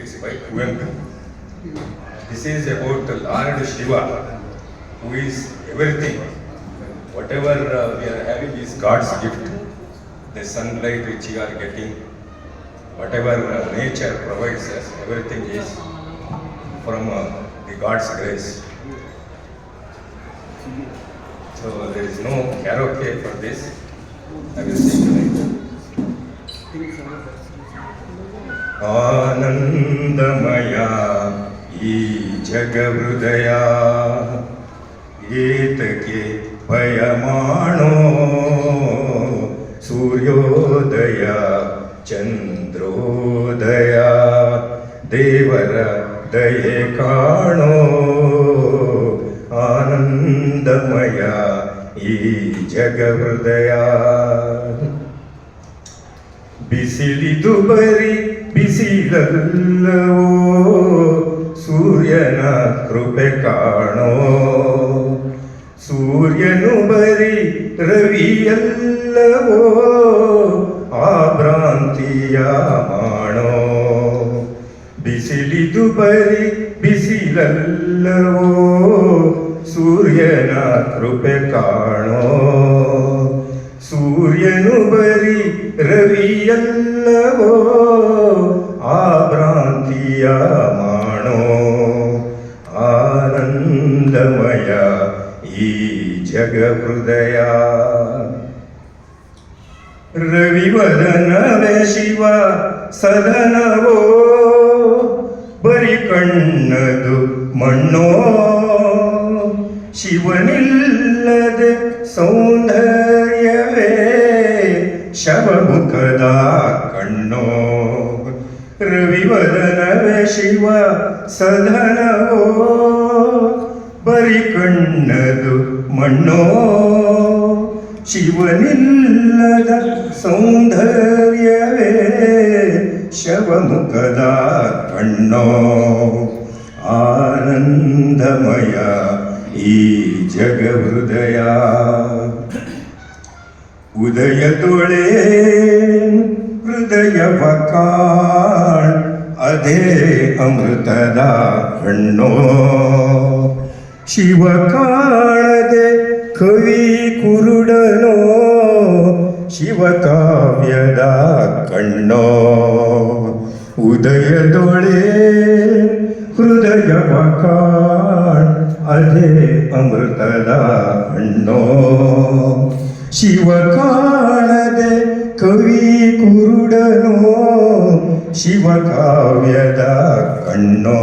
poetry by Kuvenpu. This is about Lord Shiva, who is everything. Whatever we are having is God's gift. The sunlight which we are getting, whatever nature provides us, everything is from the God's grace. So there is no karaoke for this. I will sing tonight. ಆನಂದಮಯ ಈ ಜಗಹೃದಯ ಏತಕ್ಕೆ ಭಯ ಮಾಡೋ ಸೂರ್ಯೋದಯ ಚಂದ್ರೋದಯ ದೇವರ ದಯೆ ಕಾಣೋ ಆನಂದಮಯ ಈ ಜಗಹೃದಯ ಬಿಸಿಲಿದು ಬರಿ ಬಿಸಿಲಲ್ಲವೋ ಸೂರ್ಯನ ಕೃಪೆ ಕಾಣೋ ಸೂರ್ಯನು ಬರಿ ರವಿಯಲ್ಲವೋ ಆ ಭ್ರಾಂತಿಯ ಮಾಡೋ ಬಿಸಿಲಿದು ಬರಿ ಬಿಸಿಲಲ್ಲವೋ ಸೂರ್ಯನ ಕೃಪೆ ಕಾಣೋ ಸೂರ್ಯನು ಬರಿ ರವಿಯಲ್ಲವೋ ಆ ಭ್ರಾಂತಿಯ ಮಾಡೋ ಆನಂದಮಯ ಈ ಜಗಹೃದಯ ರವಿವದನವೇ ಶಿವ ಸದನವೋ ಬರಿ ಕಣ್ಣದು ಮಣ್ಣೋ ಶಿವನಿಲ್ಲದೆ ಸೌಂದರ್ಯವೇ ಶವಮುಖದ ಕಣ್ಣೋ ರವಿವದನವೇ ಶಿವ ಸದನವೋ ಬರಿ ಕಣ್ಣದು ಮಣ್ಣೋ ಶಿವನಿಲ್ಲದ ಸೌಂದರ್ಯವೇ ಶವಮುಖದ ಕಣ್ಣೋ ಆನಂದಮಯ ಈ ಜಗಹೃದಯ ಉದಯದೊಳೆ ಹೃದಯವ ಕಾಣ್ ಅದೇ ಅಮೃತದ ಹಣ್ಣೋ ಶಿವ ಕಾಣದೆ ಕವಿ ಕುರುಡನೋ ಶಿವ ಕಾವ್ಯದ ಕಣ್ಣೋ ಉದಯದೊಳೆ ಹೃದಯವ ಕಾಣ್ ಅದೇ ಅಮೃತದ ಹಣ್ಣೋ ಶಿವ ಕಾಣದೆ ಕವಿ ಕುರುಡನೋ ಶಿವ ಕಾವ್ಯದ ಕಣ್ಣೋ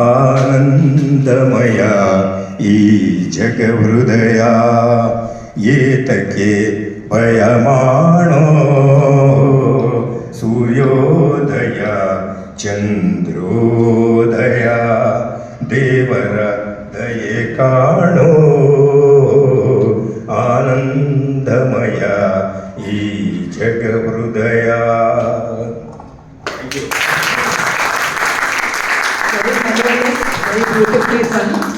ಆನಂದಮಯ ಈ ಜಗಹೃದಯ ಏತಕ್ಕೆ ಭಯ ಮಾಡೋ ಸೂರ್ಯೋದಯ ಚಂದ್ರೋದಯ ದೇವರ ದಯೆ ಕಾಣೋ ಆನಂದಮಯ ಈ ಜಗಹೃದಯ. Very beautifully sung.